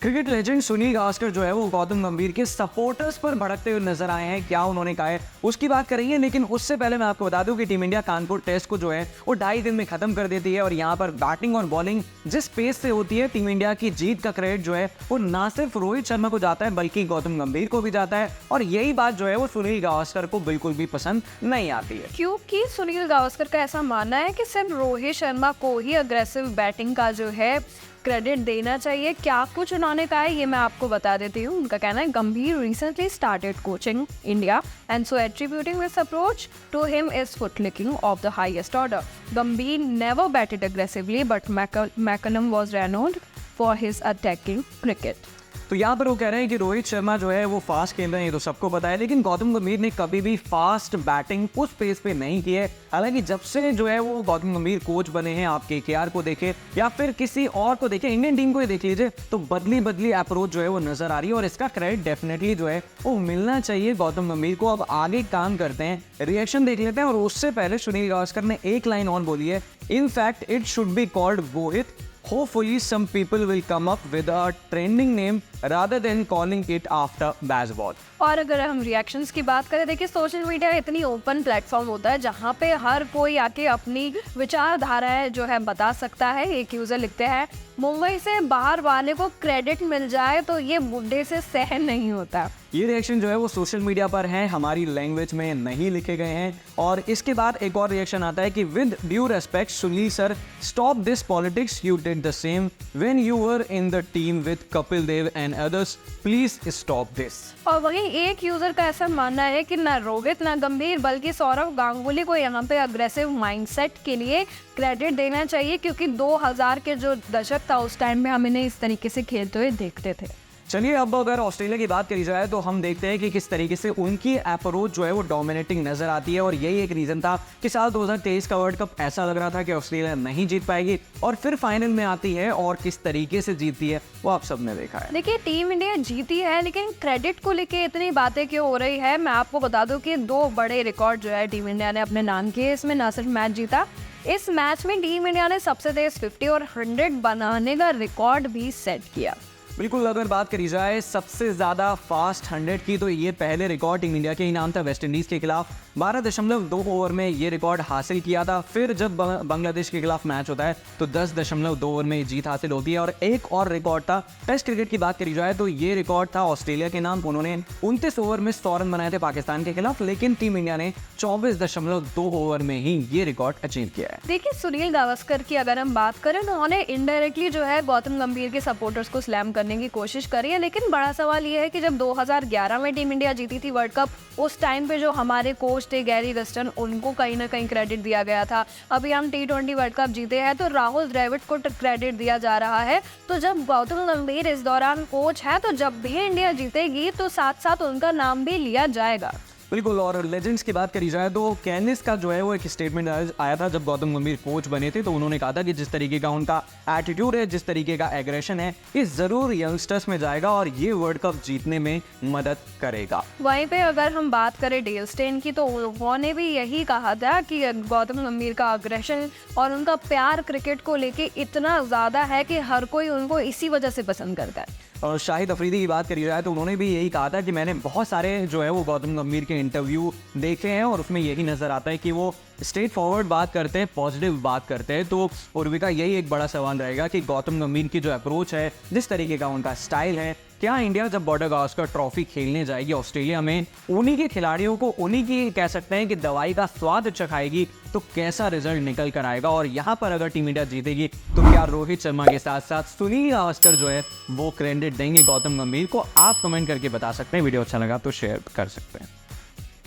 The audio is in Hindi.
क्रिकेट लेजेंड सुनील गावस्कर जो है वो गौतम गंभीर के सपोर्टर्स पर भड़कते हुए नजर आए हैं। क्या उन्होंने कहा है उसकी बात करेंगे, लेकिन उससे पहले मैं आपको बता दूं कि टीम इंडिया कानपुर टेस्ट को जो है वो 2.5 दिन में खत्म कर देती है और यहाँ पर बैटिंग और बॉलिंग जिस पेस से होती है, टीम इंडिया की जीत का क्रेडिट जो है वो ना सिर्फ रोहित शर्मा को जाता है बल्कि गौतम गंभीर को भी जाता है। और यही बात जो है वो सुनील गावस्कर को बिल्कुल भी पसंद नहीं आती है, क्योंकि सुनील गावस्कर का ऐसा मानना है कि सिर्फ रोहित शर्मा को ही अग्रेसिव बैटिंग का जो है क्रेडिट देना चाहिए। क्या कुछ उन्होंने कहा है ये मैं आपको बता देती हूँ। उनका कहना है, Gambhir recently started coaching India and so attributing this approach to him is bootlicking of the highest order. Gambhir never batted aggressively but McCullum was renowned for his attacking cricket. तो यहाँ पर वो कह रहे हैं कि रोहित शर्मा जो है वो फास्ट खेल रहे हैं, ये तो सबको पता है, लेकिन गौतम गंभीर ने कभी भी फास्ट बैटिंग उस पेस पे नहीं की है। हालांकि जब से जो है वो गौतम गंभीर कोच बने हैं, आप केकेआर को देखें या फिर किसी और को देखें, इंडियन टीम को ही देख लीजिए, तो बदली अप्रोच जो है वो नजर आ रही है और इसका क्रेडिट डेफिनेटली जो है वो मिलना चाहिए गौतम गंभीर को। अब आगे काम करते हैं, रिएक्शन देख लेते हैं। और उससे पहले सुनील गावस्कर ने एक लाइन और बोली है, in fact it should be called Gohit. Hopefully some people will come up with a trending name rather than calling it after baseball. और अगर हम रिएक्शंस की बात करें, देखिए सोशल मीडिया इतनी ओपन प्लेटफॉर्म होता है जहाँ पे हर कोई आके अपनी विचारधाराएं जो है बता सकता है। एक यूज़र लिखते हैं, मुंबई से बाहर वाले को क्रेडिट मिल जाए तो ये बुड्ढे से सहन नहीं होता। ये रिएक्शन जो है वो सोशल मीडिया पर है, हमारी लैंग्वेज में नहीं लिखे गए हैं। और इसके बाद एक और रिएक्शन आता है कि with due respect Sunil sir, stop this politics, you did the same when you were in the team with Kapil Dev and others, please stop this. और वहीं एक यूजर का ऐसा मानना है कि ना रोहित ना गंभीर बल्कि सौरव गांगुली को यहाँ पे अग्रेसिव माइंडसेट के लिए क्रेडिट देना चाहिए, क्योंकि 2000 के जो दशक था उस टाइम में हम इन्हें इस तरीके से खेलते हुए देखते थे। चलिए अब अगर ऑस्ट्रेलिया की बात करी जाए तो हम देखते हैं कि किस तरीके से उनकी अप्रोच जो है वो डोमिनेटिंग नजर आती है। और यही एक रीजन था कि साल 2023 का वर्ल्ड कप ऐसा लग रहा था कि ऑस्ट्रेलिया नहीं जीत पाएगी और फिर फाइनल में आती है और किस तरीके से जीतती है वो आप सबने देखा है। देखिए टीम इंडिया जीती है, लेकिन क्रेडिट को लेके इतनी बातें क्यों हो रही है। मैं आपको बता दूं कि 2 बड़े रिकॉर्ड जो है टीम इंडिया ने अपने नाम किए। इसमें ना सिर्फ मैच जीता, इस मैच में टीम इंडिया ने सबसे तेज 50 और 100 बनाने का रिकॉर्ड भी सेट किया। बिल्कुल, अगर बात करी जाए सबसे ज़्यादा फास्ट 100 की, तो ये पहले रिकॉर्ड टीम इंडिया के ही नाम था। वेस्ट इंडीज़ के खिलाफ 12.2 ओवर में ये रिकॉर्ड हासिल किया था। फिर जब बांग्लादेश के खिलाफ मैच होता है तो 10.2 ओवर में जीत हासिल होती है। और एक और रिकॉर्ड था टेस्ट क्रिकेट की बात करी जाए तो ये रिकॉर्ड था ऑस्ट्रेलिया के नाम। उन्होंने 29 ओवर में 100 रन बनाए थे पाकिस्तान के खिलाफ, लेकिन टीम इंडिया ने 24.2 ओवर में ही ये रिकॉर्ड अचीव किया है। देखिए सुनील गावस्कर की अगर हम बात करें, उन्होंने इनडायरेक्टली जो है गौतम गंभीर के सपोर्टर्स को स्लैम करने की कोशिश करी है। लेकिन बड़ा सवाल ये है कि जब 2011 में टीम इंडिया जीती थी वर्ल्ड कप, उस टाइम पे जो हमारे कोच थे गैरी वेस्टन, उनको कहीं ना कहीं क्रेडिट दिया गया था। अभी हम T20 वर्ल्ड कप जीते हैं तो राहुल द्रविड़ को क्रेडिट दिया जा रहा है। तो जब गौतम गंभीर इस दौरान कोच है तो जब भी इंडिया जीतेगी तो साथ साथ उनका नाम भी लिया जाएगा। बिल्कुल। और लेजेंड्स की बात करी जाए तो कैनिस का जो है वो एक स्टेटमेंट आया था जब गौतम गंभीर कोच बने थे। तो उन्होंने कहा था कि जिस तरीके का उनका एटीट्यूड है, जिस तरीके का एग्रेशन है, ये ज़रूर यंगस्टर्स में जाएगा और ये वर्ल्ड कप जीतने में मदद करेगा। वहीं पे अगर हम बात करें डेल स्टेन की, तो उन्होंने भी यही कहा था कि गौतम गंभीर का अग्रेशन और उनका प्यार क्रिकेट को लेके इतना ज़्यादा है कि हर कोई उनको इसी वजह से पसंद करता है। और शाहिद अफरीदी की बात करी जाए तो उन्होंने भी यही कहा था कि मैंने बहुत सारे जो है वो गौतम गंभीर के इंटरव्यू देखे हैं और उसमें यही नज़र आता है कि वो स्ट्रेट फॉरवर्ड बात करते हैं, पॉजिटिव बात करते हैं। तो उर्विका, यही एक बड़ा सवाल रहेगा कि गौतम गंभीर की जो अप्रोच है, जिस तरीके का उनका स्टाइल है, क्या इंडिया जब बॉर्डर गावस्कर ट्रॉफी खेलने जाएगी ऑस्ट्रेलिया में, उन्हीं के खिलाड़ियों को उन्हीं की कह सकते हैं कि दवाई का स्वाद चखाएगी, तो कैसा रिजल्ट निकल कर आएगा। और यहाँ पर अगर टीम इंडिया जीतेगी तो क्या रोहित शर्मा के साथ साथ सुनील गावस्कर जो है वो क्रेडिट देंगे गौतम गंभीर को? आप कमेंट करके बता सकते हैं। वीडियो अच्छा लगा तो शेयर कर सकते हैं।